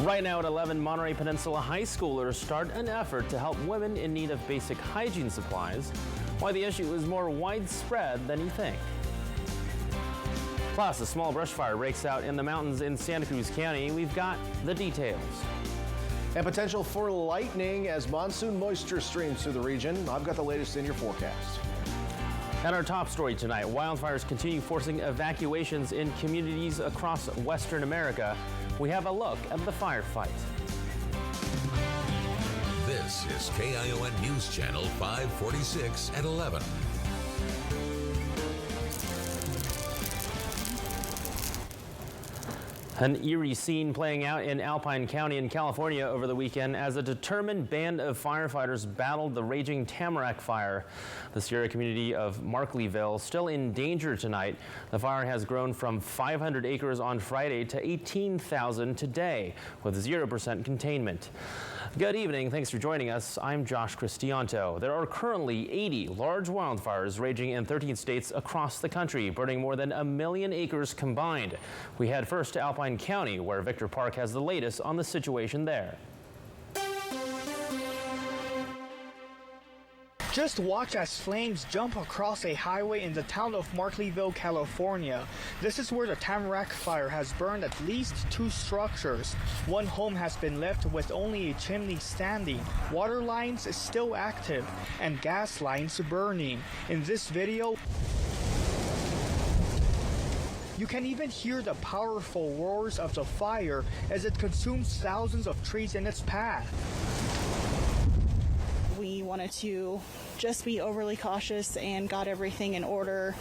Right now at 11, Monterey Peninsula high schoolers start an effort to help women in need of basic hygiene supplies. Why the issue is more widespread than you think. Plus, a small brush fire breaks out in the mountains in Santa Cruz County. We've got the details. And potential for lightning as monsoon moisture streams through the region. I've got the latest in your forecast. And our top story tonight, wildfires continue forcing evacuations in communities across Western America. We have a look at the firefight. This is KION News Channel 546 at 11. An eerie scene playing out in Alpine County in California over the weekend as a determined band of firefighters battled the raging Tamarack fire. The Sierra community of Markleeville still in danger tonight. The fire has grown from 500 acres on Friday to 18,000 today with 0% containment. Good evening. Thanks for joining us. I'm Josh Cristianto. There are currently 80 large wildfires raging in 13 states across the country, burning more than 1 million acres combined. We head first to Alpine County, where Victor Park has the latest on the situation there. Just watch as flames jump across a highway in the town of Markleeville, California. This is where the Tamarack fire has burned at least 2 structures. One home has been left with only a chimney standing, water lines still active, and gas lines burning. In this video, you can even hear the powerful roars of the fire as it consumes thousands of trees in its path. We wanted to just be overly cautious and got everything in order,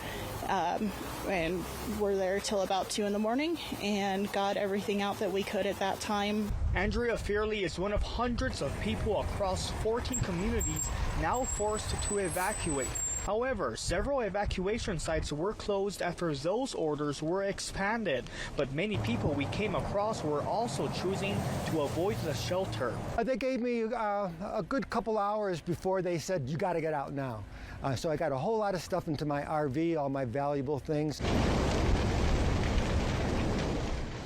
and we're there till about 2 in the morning and got everything out that we could at that time. Andrea Fearley is one of hundreds of people across 14 communities now forced to evacuate. However, several evacuation sites were closed after those orders were expanded, but many people we came across were also choosing to avoid the shelter. They gave me a good couple hours before they said, you got to get out now. So I got a whole lot of stuff into my RV, all my valuable things.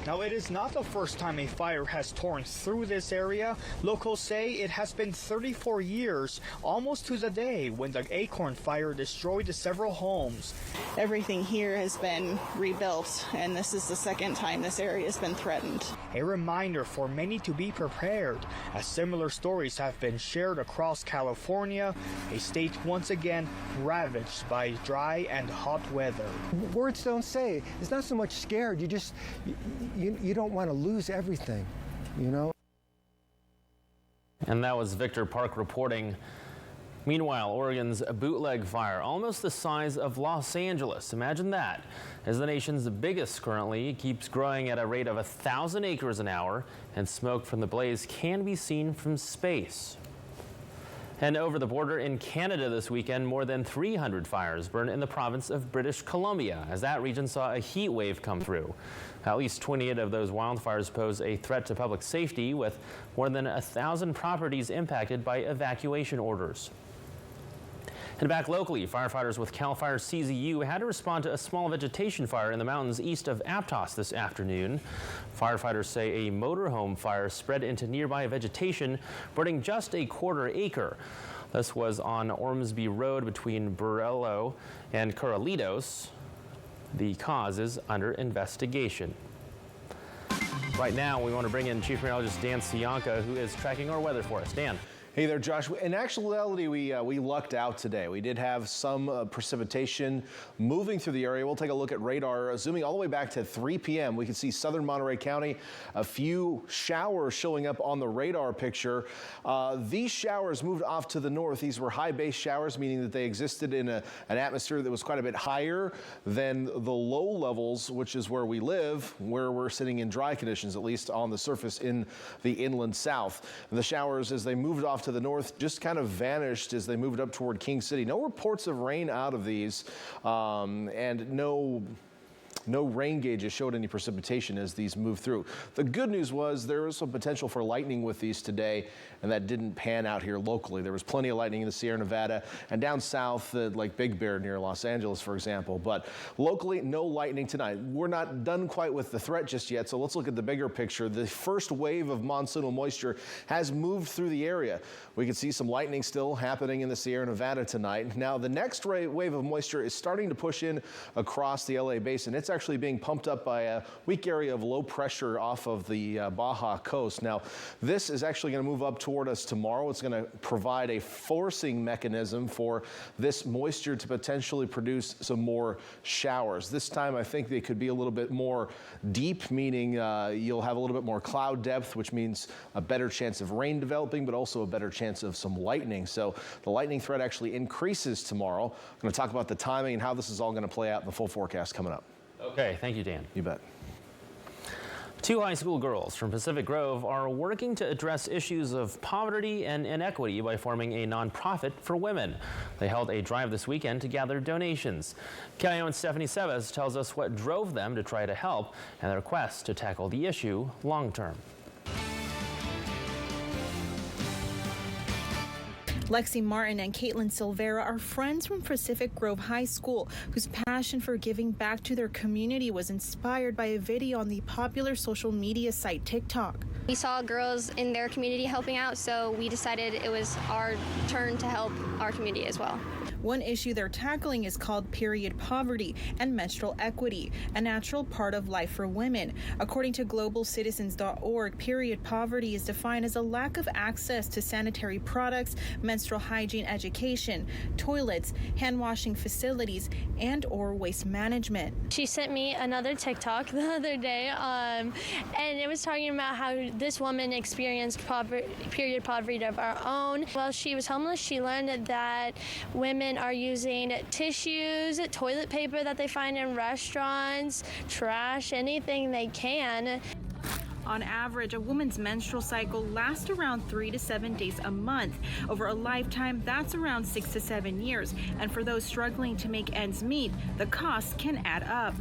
Now, it is not the first time a fire has torn through this area. Locals say it has been 34 years, almost to the day, when the Acorn Fire destroyed several homes. Everything here has been rebuilt, and this is the second time this area has been threatened. A reminder for many to be prepared, as similar stories have been shared across California, a state once again ravaged by dry and hot weather. Words don't say. It's not so much scared. You don't want to lose everything, you know? And that was Victor Park reporting. Meanwhile, Oregon's bootleg fire, almost the size of Los Angeles. Imagine that. As the nation's biggest currently, it keeps growing at a rate of 1,000 acres an hour, and smoke from the blaze can be seen from space. And over the border in Canada this weekend, more than 300 fires burned in the province of British Columbia as that region saw a heat wave come through. At least 28 of those wildfires pose a threat to public safety, with more than 1,000 properties impacted by evacuation orders. And back locally, firefighters with CAL FIRE CZU had to respond to a small vegetation fire in the mountains east of Aptos this afternoon. Firefighters say a motorhome fire spread into nearby vegetation, burning just a quarter acre. This was on Ormsby Road between Burello and Corralitos. The cause is under investigation. Right now, we want to bring in Chief Meteorologist Dan Cianca, who is tracking our weather for us. Dan. Hey there, Josh. In actuality, we lucked out today. We did have some precipitation moving through the area. We'll take a look at radar. Zooming all the way back to 3 p.m., we can see southern Monterey County, a few showers showing up on the radar picture. These showers moved off to the north. These were high base showers, meaning that they existed in an atmosphere that was quite a bit higher than the low levels, which is where we live, where we're sitting in dry conditions, at least on the surface in the inland south. And the showers, as they moved off to the north, just kind of vanished as they moved up toward King City. No reports of rain out of these, and no No rain gauges showed any precipitation as these moved through. The good news was there was some potential for lightning with these today, and that didn't pan out here locally. There was plenty of lightning in the Sierra Nevada and down south, like Big Bear near Los Angeles, for example. But locally, no lightning tonight. We're not done quite with the threat just yet, so let's look at the bigger picture. The first wave of monsoonal moisture has moved through the area. We can see some lightning still happening in the Sierra Nevada tonight. Now, the next wave of moisture is starting to push in across the LA basin. It's actually being pumped up by a weak area of low pressure off of the Baja coast. Now, this is actually going to move up toward us tomorrow. It's going to provide a forcing mechanism for this moisture to potentially produce some more showers. This time, I think they could be a little bit more deep, meaning you'll have a little bit more cloud depth, which means a better chance of rain developing, but also a better chance of some lightning. So the lightning threat actually increases tomorrow. I'm going to talk about the timing and how this is all going to play out in the full forecast coming up. Okay, thank you, Dan. You bet. 2 high school girls from Pacific Grove are working to address issues of poverty and inequity by forming a nonprofit for women. They held a drive this weekend to gather donations. KION's Stephanie Sebas tells us what drove them to try to help and their quest to tackle the issue long term. Lexi Martin and Caitlin Silvera are friends from Pacific Grove High School, whose passion for giving back to their community was inspired by a video on the popular social media site TikTok. We saw girls in their community helping out, so we decided it was our turn to help our community as well. One issue they're tackling is called period poverty and menstrual equity, a natural part of life for women. According to globalcitizens.org, period poverty is defined as a lack of access to sanitary products, menstrual hygiene education, toilets, hand washing facilities, and or waste management. She sent me another TikTok the other day, and it was talking about how this woman experienced period poverty of her own. While she was homeless, she learned that women are using tissues, toilet paper that they find in restaurants, trash, anything they can. On average, a woman's menstrual cycle lasts around 3 to 7 days a month. Over a lifetime, that's around 6 to 7 years. And for those struggling to make ends meet, the costs can add up.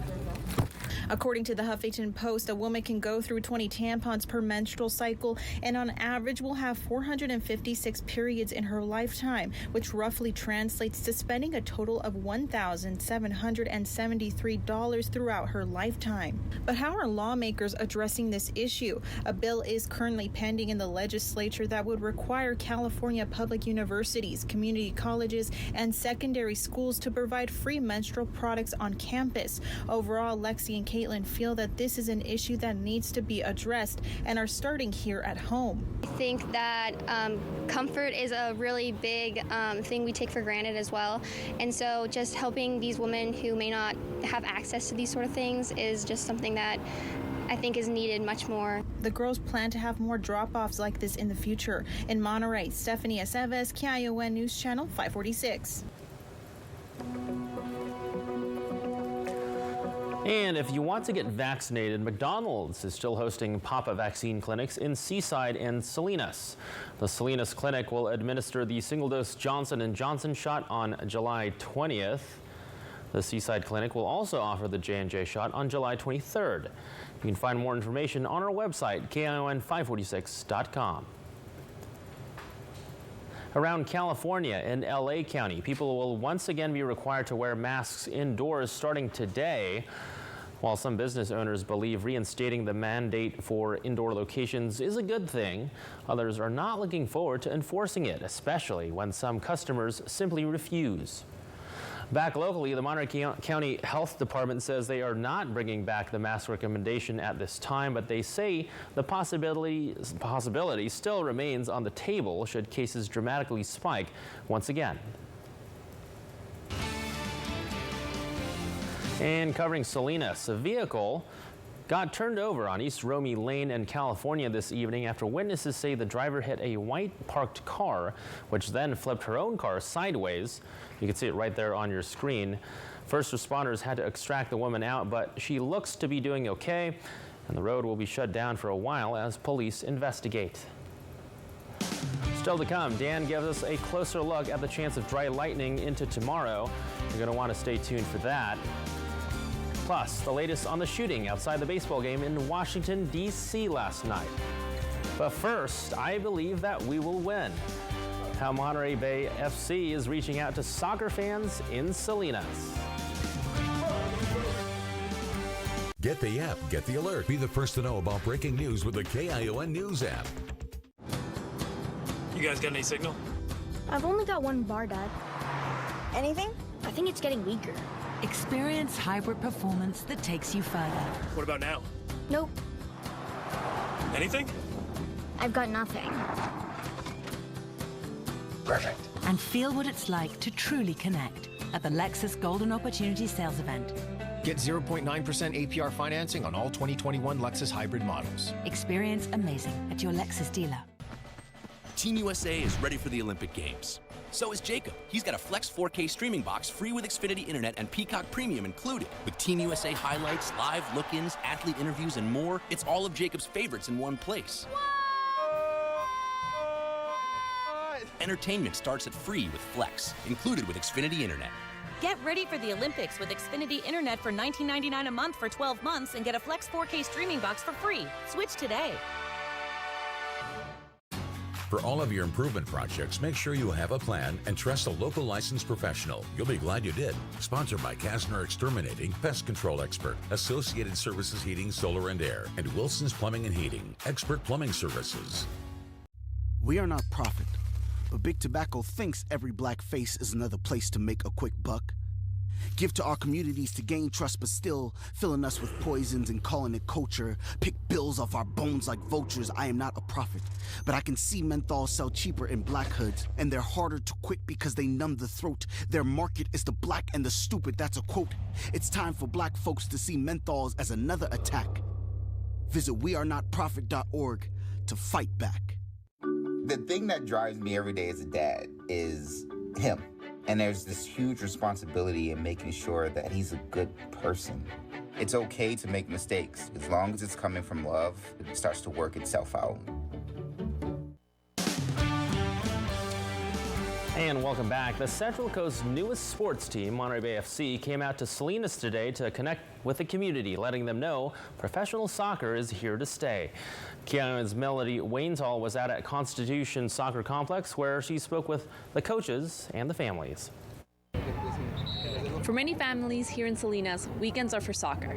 According to the Huffington Post, a woman can go through 20 tampons per menstrual cycle and on average will have 456 periods in her lifetime, which roughly translates to spending a total of $1,773 throughout her lifetime. But how are lawmakers addressing this issue? A bill is currently pending in the legislature that would require California public universities, community colleges, and secondary schools to provide free menstrual products on campus. Overall, Lexi and Caitlin feel that this is an issue that needs to be addressed and are starting here at home. I think that comfort is a really big thing we take for granted as well. And so just helping these women who may not have access to these sort of things is just something that I think is needed much more. The girls plan to have more drop-offs like this in the future. In Monterey, Stephanie Aceves, KION News Channel 546. And if you want to get vaccinated, McDonald's is still hosting Papa vaccine clinics in Seaside and Salinas. The Salinas clinic will administer the single-dose Johnson & Johnson shot on July 20th. The Seaside clinic will also offer the J&J shot on July 23rd. You can find more information on our website, KION546.com. Around California in LA County, people will once again be required to wear masks indoors starting today. While some business owners believe reinstating the mandate for indoor locations is a good thing, others are not looking forward to enforcing it, especially when some customers simply refuse. Back locally, the Monterey County Health Department says they are not bringing back the mask recommendation at this time, but they say the possibility still remains on the table should cases dramatically spike once again. And covering Salinas, a vehicle got turned over on East Romney Lane in California this evening after witnesses say the driver hit a white parked car, which then flipped her own car sideways. You can see it right there on your screen. First responders had to extract the woman out, but she looks to be doing okay, and the road will be shut down for a while as police investigate. Still to come, Dan gives us a closer look at the chance of dry lightning into tomorrow. You're going to want to stay tuned for that. Plus, the latest on the shooting outside the baseball game in Washington, D.C. last night. But first, I believe that we will win. How Monterey Bay FC is reaching out to soccer fans in Salinas. Get the app, get the alert. Be the first to know about breaking news with the KION News app. You guys got any signal? I've only got one bar, Dad. Anything? I think it's getting weaker. Experience hybrid performance that takes you further. What about now? Nope. Anything? I've got nothing. Perfect. And feel what it's like to truly connect at the Lexus Golden Opportunity Sales Event. Get 0.9% APR financing on all 2021 Lexus hybrid models. Experience amazing at your Lexus dealer. Team USA is ready for the Olympic Games. So is Jacob. He's got a Flex 4K streaming box free with Xfinity Internet and Peacock Premium included. With Team USA highlights, live look-ins, athlete interviews, and more, it's all of Jacob's favorites in one place. What? Entertainment starts at free with Flex, included with Xfinity Internet. Get ready for the Olympics with Xfinity Internet for $19.99 a month for 12 months and get a Flex 4K streaming box for free. Switch today. For all of your improvement projects, make sure you have a plan and trust a local licensed professional. You'll be glad you did. Sponsored by Kastner Exterminating, Pest Control Expert, Associated Services Heating, Solar and Air, and Wilson's Plumbing and Heating, Expert Plumbing Services. We are not profit, but Big Tobacco thinks every black face is another place to make a quick buck. Give to our communities to gain trust, but still filling us with poisons and calling it culture. Pick bills off our bones like vultures. I am not a prophet, but I can see menthol sell cheaper in black hoods, and they're harder to quit because they numb the throat. Their market is the black and the stupid. That's a quote. It's time for black folks to see menthols as another attack. Visit wearenotprofit.org to fight back. The thing that drives me every day as a dad is him. And there's this huge responsibility in making sure that he's a good person. It's okay to make mistakes. As long as it's coming from love, it starts to work itself out. And welcome back. The Central Coast's newest sports team, Monterey Bay FC, came out to Salinas today to connect with the community, letting them know professional soccer is here to stay. KION's Melody Waintal was out at Constitution Soccer Complex, where she spoke with the coaches and the families. For many families here in Salinas, weekends are for soccer,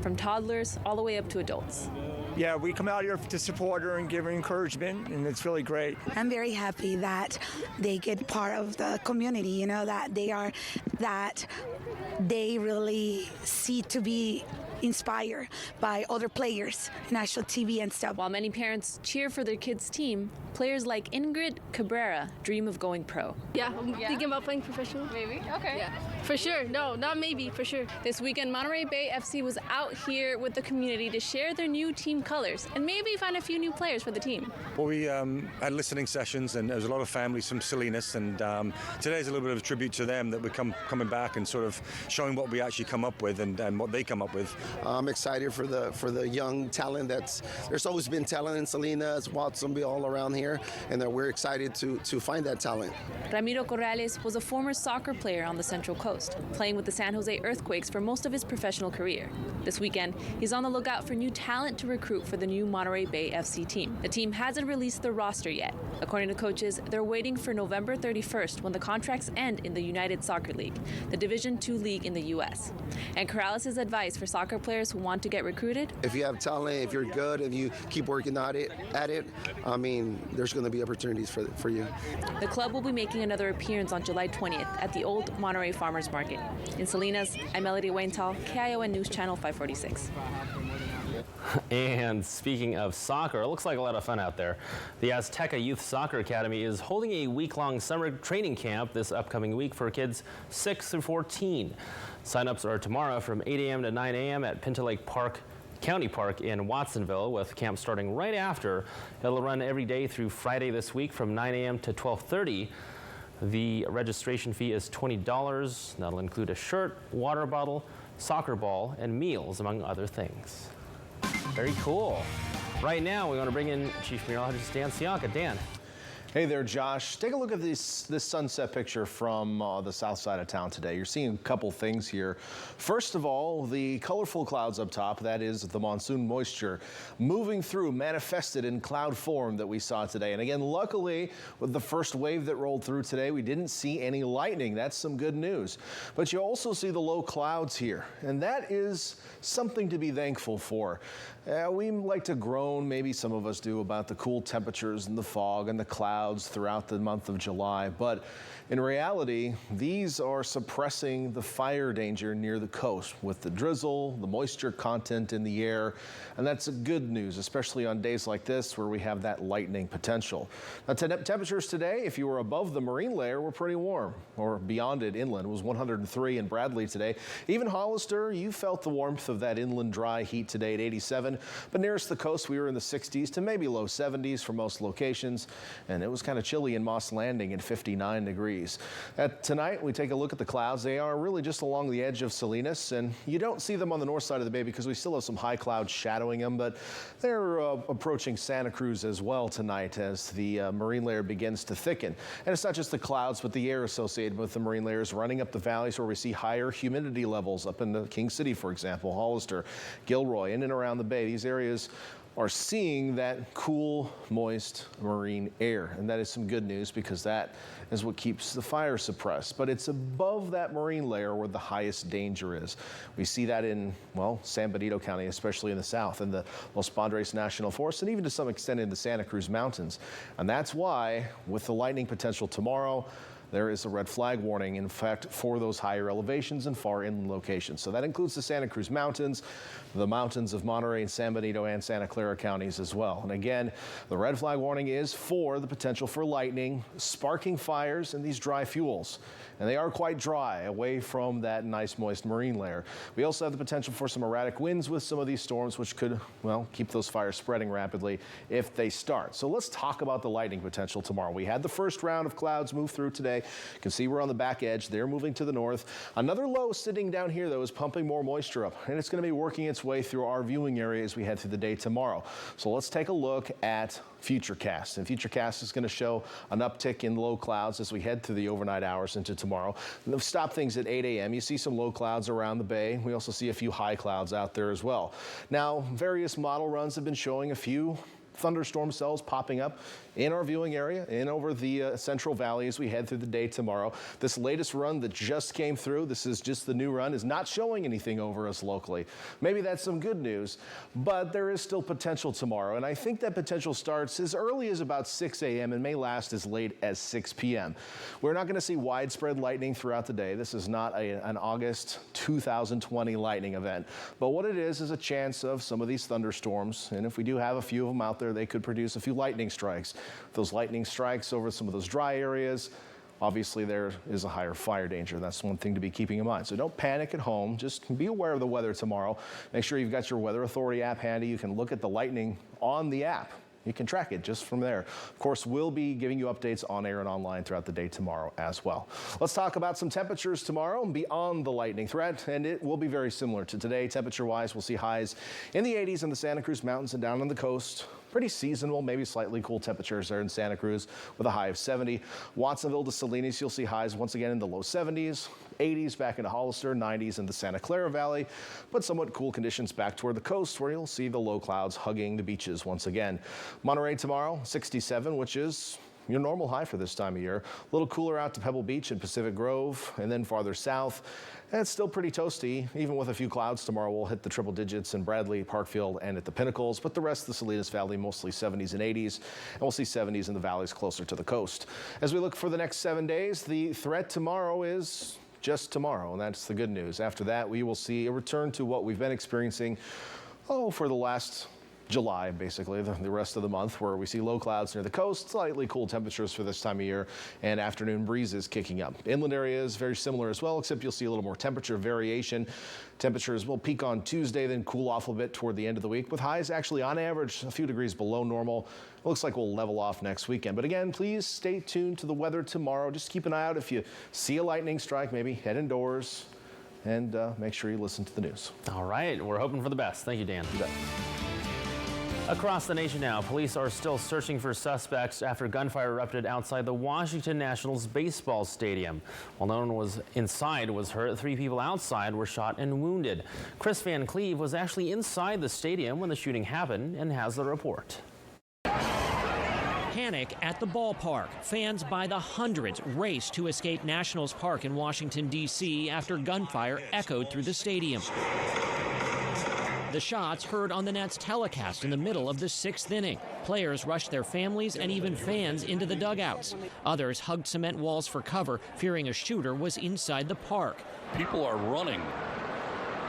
from toddlers all the way up to adults. Yeah, we come out here to support her and give her encouragement, and it's really great. I'm very happy that they get part of the community, you know, that they really see to be inspired by other players, national TV and stuff. While many parents cheer for their kids' team, players like Ingrid Cabrera dream of going pro. Yeah, I'm thinking about playing professional. Maybe? Okay. Yeah, for sure. No, not maybe, for sure. This weekend, Monterey Bay FC was out here with the community to share their new team colors and maybe find a few new players for the team. Well, we had listening sessions, and there was a lot of families from Salinas, and today's a little bit of a tribute to them, that we're coming back and sort of showing what we actually come up with and what they come up with. I'm excited for the young talent there's always been talent in Salinas, Watsonville, all around here, and that we're excited to find that talent. Ramiro Corrales was a former soccer player on the Central Coast, playing with the San Jose Earthquakes for most of his professional career. This weekend, he's on the lookout for new talent to recruit for the new Monterey Bay FC team. The team hasn't released the roster yet. According to coaches, they're waiting for November 31st when the contracts end in the United Soccer League, the Division II league in the U.S. And Corrales' advice for soccer players who want to get recruited? If you have talent, if you're good, if you keep working at it, I mean, there's going to be opportunities for you. The club will be making another appearance on July 20th at the Old Monterey Farmers Market. In Salinas, I'm Melody Waintal, KION News Channel 546. And speaking of soccer, it looks like a lot of fun out there. The Azteca Youth Soccer Academy is holding a week-long summer training camp this upcoming week for kids 6 through 14. Sign-ups are tomorrow from 8 a.m. to 9 a.m. at Pinto Lake Park, County Park in Watsonville, with camp starting right after. It'll run every day through Friday this week from 9 a.m. to 12:30. The registration fee is $20. That'll include a shirt, water bottle, soccer ball, and meals, among other things. Very cool. Right now, we want to bring in Chief Meteorologist Dan Siaka. Dan. Hey there, Josh. Take a look at this sunset picture from the south side of town today. You're seeing a couple things here. First of all, the colorful clouds up top, that is the monsoon moisture moving through, manifested in cloud form that we saw today. And again, luckily, with the first wave that rolled through today, we didn't see any lightning. That's some good news. But you also see the low clouds here, and that is something to be thankful for. We like to groan, maybe some of us do, about the cool temperatures and the fog and the clouds throughout the month of July. But in reality, these are suppressing the fire danger near the coast with the drizzle, the moisture content in the air. And that's good news, especially on days like this where we have that lightning potential. Now, temperatures today, if you were above the marine layer, were pretty warm, or beyond it inland. It was 103 in Bradley today. Even Hollister, you felt the warmth of that inland dry heat today at 87. But nearest the coast, we were in the 60s to maybe low 70s for most locations. And it was kind of chilly in Moss Landing at 59 degrees. Tonight, we take a look at the clouds. They are really just along the edge of Salinas, and you don't see them on the north side of the bay because we still have some high clouds shadowing them, but they're approaching Santa Cruz as well tonight as the marine layer begins to thicken. And it's not just the clouds, but the air associated with the marine layers running up the valleys where we see higher humidity levels up in the King City, for example, Hollister, Gilroy, in and around the bay. These areas are seeing that cool, moist marine air. And that is some good news because that is what keeps the fire suppressed. But it's above that marine layer where the highest danger is. We see that in, well, San Benito County, especially in the south, in the Los Padres National Forest, and even to some extent in the Santa Cruz Mountains. And that's why, with the lightning potential tomorrow, there is a red flag warning, in fact, for those higher elevations and far inland locations. So that includes the Santa Cruz Mountains, the mountains of Monterey and San Benito and Santa Clara counties as well. And again, the red flag warning is for the potential for lightning, sparking fires, and these dry fuels. And they are quite dry away from that nice moist marine layer. We also have the potential for some erratic winds with some of these storms, which could, well, keep those fires spreading rapidly if they start. So let's talk about the lightning potential tomorrow. We had the first round of clouds move through today. You can see we're on the back edge. They're moving to the north. Another low sitting down here, though, is pumping more moisture up, and it's going to be working its way through our viewing area as we head through the day tomorrow. So let's take a look at Futurecast. And Futurecast is going to show an uptick in low clouds as we head through the overnight hours into tomorrow. They'll stop things at 8 a.m. You see some low clouds around the bay. We also see a few high clouds out there as well. Now, various model runs have been showing a few thunderstorm cells popping up in our viewing area and over the Central Valley as we head through the day tomorrow. This latest run that just came through, this is just the new run, is not showing anything over us locally. Maybe that's some good news, but there is still potential tomorrow, and I think that potential starts as early as about 6 a.m. and may last as late as 6 p.m. We're not going to see widespread lightning throughout the day. This is not an August 2020 lightning event, but what it is a chance of some of these thunderstorms, and if we do have a few of them out there, they could produce a few lightning strikes. Those lightning strikes over some of those dry areas, obviously there is a higher fire danger. That's one thing to be keeping in mind. So don't panic at home. Just be aware of the weather tomorrow. Make sure you've got your Weather Authority app handy. You can look at the lightning on the app. You can track it just from there. Of course, we'll be giving you updates on air and online throughout the day tomorrow as well. Let's talk about some temperatures tomorrow beyond the lightning threat, and it will be very similar to today. Temperature-wise, we'll see highs in the 80s in the Santa Cruz Mountains and down on the coast. Pretty seasonal, maybe slightly cool temperatures there in Santa Cruz with a high of 70. Watsonville to Salinas, you'll see highs once again in the low 70s. 80s back into Hollister, 90s in the Santa Clara Valley, but somewhat cool conditions back toward the coast where you'll see the low clouds hugging the beaches once again. Monterey tomorrow, 67, which is your normal high for this time of year. A little cooler out to Pebble Beach and Pacific Grove, and then farther south. And it's still pretty toasty. Even with a few clouds tomorrow, we'll hit the triple digits in Bradley, Parkfield, and at the Pinnacles. But the rest of the Salinas Valley, mostly 70s and 80s. And we'll see 70s in the valleys closer to the coast. As we look for the next 7 days, the threat tomorrow is just tomorrow, and that's the good news. After that, we will see a return to what we've been experiencing, for the last July, basically, the rest of the month, where we see low clouds near the coast, slightly cool temperatures for this time of year, and afternoon breezes kicking up. Inland areas very similar as well, except you'll see a little more temperature variation. Temperatures will peak on Tuesday, then cool off a bit toward the end of the week, with highs actually on average a few degrees below normal. It looks like we'll level off next weekend. But again, please stay tuned to the weather tomorrow. Just keep an eye out if you see a lightning strike, maybe head indoors, and make sure you listen to the news. All right, we're hoping for the best. Thank you, Dan. You bet. Across the nation now, police are still searching for suspects after gunfire erupted outside the Washington Nationals baseball stadium. While no one was inside was hurt, 3 people outside were shot and wounded. Chris Van Cleve was actually inside the stadium when the shooting happened and has the report. Panic at the ballpark. Fans by the hundreds raced to escape Nationals Park in Washington, D.C. after gunfire echoed through the stadium. The shots heard on the Nets telecast in the middle of the 6th inning. Players rushed their families and even fans into the dugouts. Others hugged cement walls for cover, fearing a shooter was inside the park. People are running,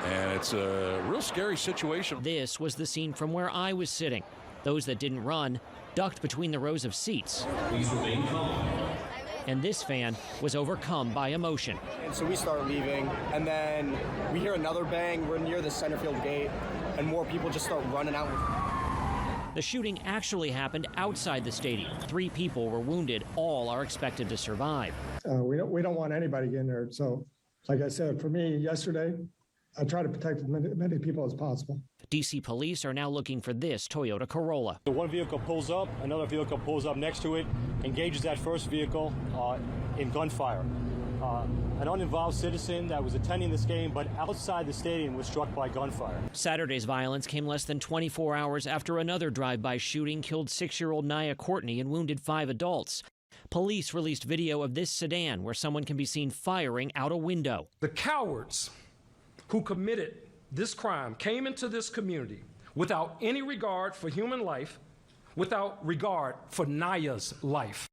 and it's a real scary situation. This was the scene from where I was sitting. Those that didn't run ducked between the rows of seats. Please remain calm. And this fan was overcome by emotion. And so we start leaving, and then we hear another bang. We're near the center field gate, and more people just start running out. The shooting actually happened outside the stadium. 3 people were wounded. All are expected to survive. We don't want anybody in there. So, like I said, for me yesterday, I try to protect as many people as possible. D.C. police are now looking for this Toyota Corolla. The one vehicle pulls up, another vehicle pulls up next to it, engages that first vehicle in gunfire. An uninvolved citizen that was attending this game but outside the stadium was struck by gunfire. Saturday's violence came less than 24 hours after another drive-by shooting killed 6-year-old Nia Courtney and wounded 5 adults. Police released video of this sedan where someone can be seen firing out a window. The cowards who committed this crime came into this community without any regard for human life, without regard for Naya's life.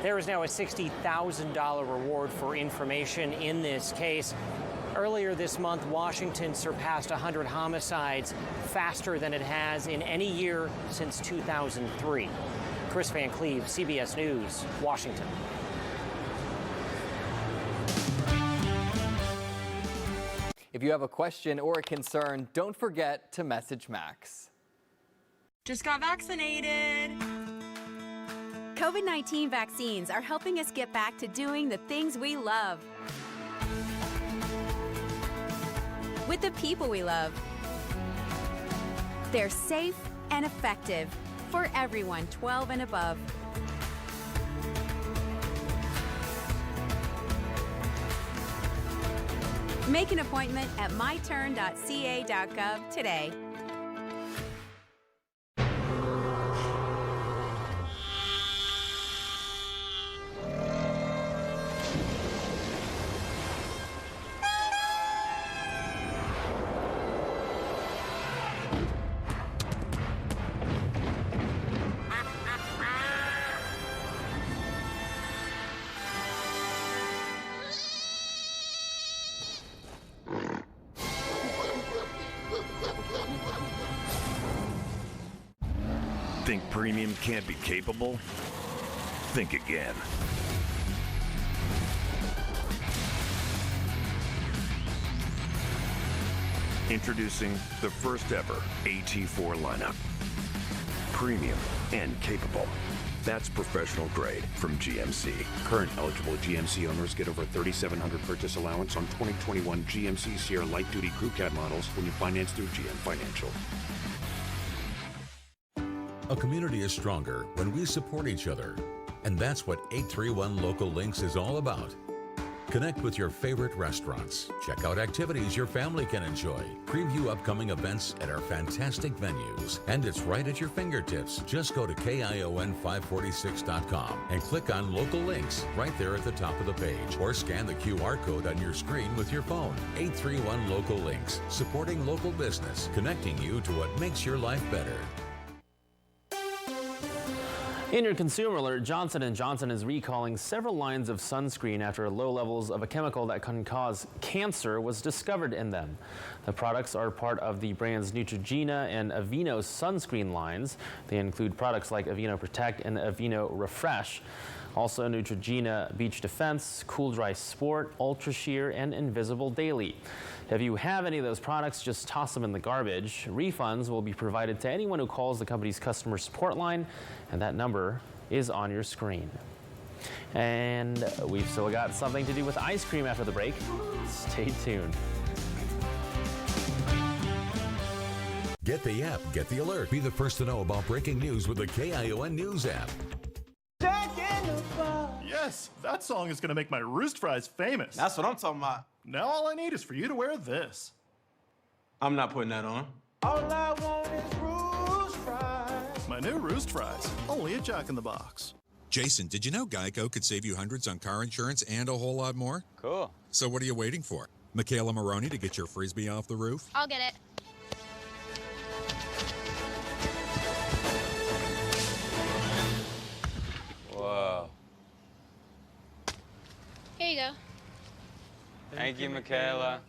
There is now a $60,000 reward for information in this case. Earlier this month, Washington surpassed 100 homicides faster than it has in any year since 2003. Chris Van Cleve, CBS News, Washington. If you have a question or a concern, don't forget to message Max. Just got vaccinated. COVID-19 vaccines are helping us get back to doing the things we love with the people we love. They're safe and effective for everyone 12 and above. Make an appointment at myturn.ca.gov today. Think premium can't be capable? Think again. Introducing the first ever AT4 lineup. Premium and capable. That's professional grade from GMC. Current eligible GMC owners get over $3,700 purchase allowance on 2021 GMC Sierra Light Duty Crew Cab models when you finance through GM Financial. A community is stronger when we support each other. And that's what 831 Local Links is all about. Connect with your favorite restaurants. Check out activities your family can enjoy. Preview upcoming events at our fantastic venues. And it's right at your fingertips. Just go to KION546.com and click on Local Links right there at the top of the page. Or scan the QR code on your screen with your phone. 831 Local Links. Supporting local business. Connecting you to what makes your life better. In your consumer alert, Johnson & Johnson is recalling several lines of sunscreen after low levels of a chemical that can cause cancer was discovered in them. The products are part of the brand's Neutrogena and Aveeno sunscreen lines. They include products like Aveeno Protect and Aveeno Refresh. Also Neutrogena Beach Defense, Cool Dry Sport, Ultra Sheer, and Invisible Daily. If you have any of those products, just toss them in the garbage. Refunds will be provided to anyone who calls the company's customer support line, and that number is on your screen. And we've still got something to do with ice cream after the break. Stay tuned. Get the app, get the alert. Be the first to know about breaking news with the KION News app. Yes, that song is going to make my Roost Fries famous. That's what I'm talking about. Now all I need is for you to wear this. I'm not putting that on. All I want is Roost Fries. My new Roost Fries, only at Jack in the Box. Jason, did you know Geico could save you hundreds on car insurance and a whole lot more? Cool. So what are you waiting for? Michaela Maroney to get your Frisbee off the roof? I'll get it. Whoa. Here you go. Thank you, Michaela.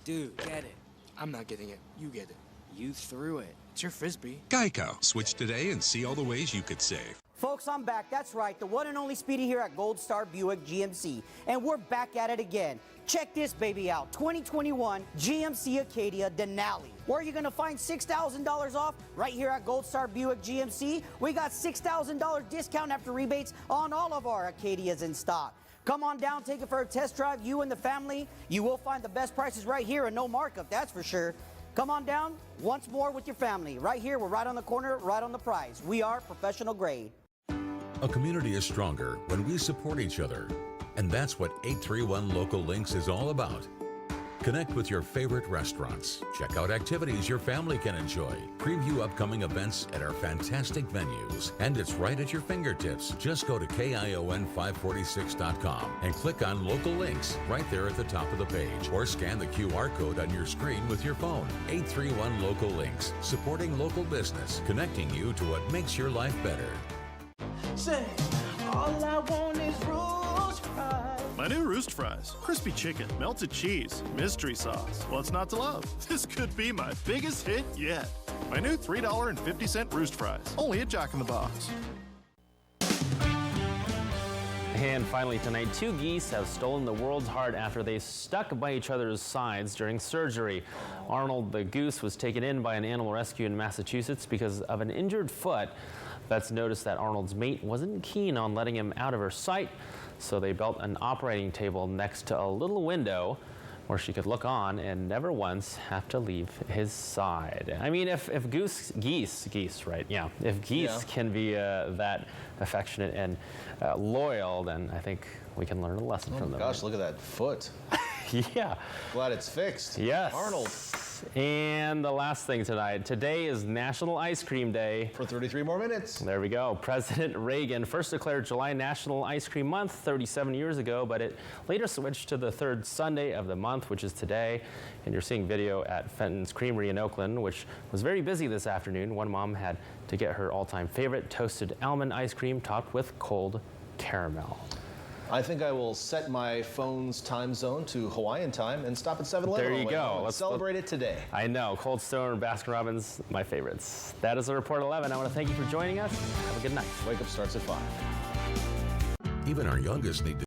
Dude, get it. I'm not getting it. You get it. You threw it. It's your Frisbee. Geico. Switch today and see all the ways you could save. Folks, I'm back. That's right, the one and only Speedy here at Gold Star Buick GMC. And we're back at it again. Check this baby out. 2021 GMC Acadia Denali. Where are you going to find $6,000 off? Right here at Gold Star Buick GMC. We got $6,000 discount after rebates on all of our Acadias in stock. Come on down, take it for a test drive, you and the family. You will find the best prices right here and no markup, that's for sure. Come on down once more with your family. Right here, we're right on the corner, right on the prize. We are professional grade. A community is stronger when we support each other. And that's what 831 Local Links is all about. Connect with your favorite restaurants. Check out activities your family can enjoy. Preview upcoming events at our fantastic venues. And it's right at your fingertips. Just go to KION546.com and click on Local Links right there at the top of the page. Or scan the QR code on your screen with your phone. 831 Local Links. Supporting local business. Connecting you to what makes your life better. Say, all I want is Roost Fries. My new Roost Fries. Crispy chicken, melted cheese, mystery sauce. What's not to love? This could be my biggest hit yet. My new $3.50 Roost Fries. Only at Jack in the Box. And finally tonight, two geese have stolen the world's heart after they stuck by each other's sides during surgery. Arnold the goose was taken in by an animal rescue in Massachusetts because of an injured foot. Vets noticed that Arnold's mate wasn't keen on letting him out of her sight, so they built an operating table next to a little window where she could look on and never once have to leave his side. I mean, if geese can be that affectionate and loyal, then I think we can learn a lesson from them. Gosh, look at that foot. Yeah. Glad it's fixed. Yes. Arnold. And the last thing tonight, today is National Ice Cream Day. For 33 more minutes. There we go. President Reagan first declared July National Ice Cream Month 37 years ago, but it later switched to the third Sunday of the month, which is today. And you're seeing video at Fenton's Creamery in Oakland, which was very busy this afternoon. One mom had to get her all-time favorite toasted almond ice cream topped with cold caramel. I think I will set my phone's time zone to Hawaiian time and stop at 7-Eleven. There you go. Let's celebrate it today. I know. Cold Stone, Baskin Robbins, my favorites. That is the Report 11. I want to thank you for joining us. Have a good night. Wake Up starts at 5. Even our youngest need to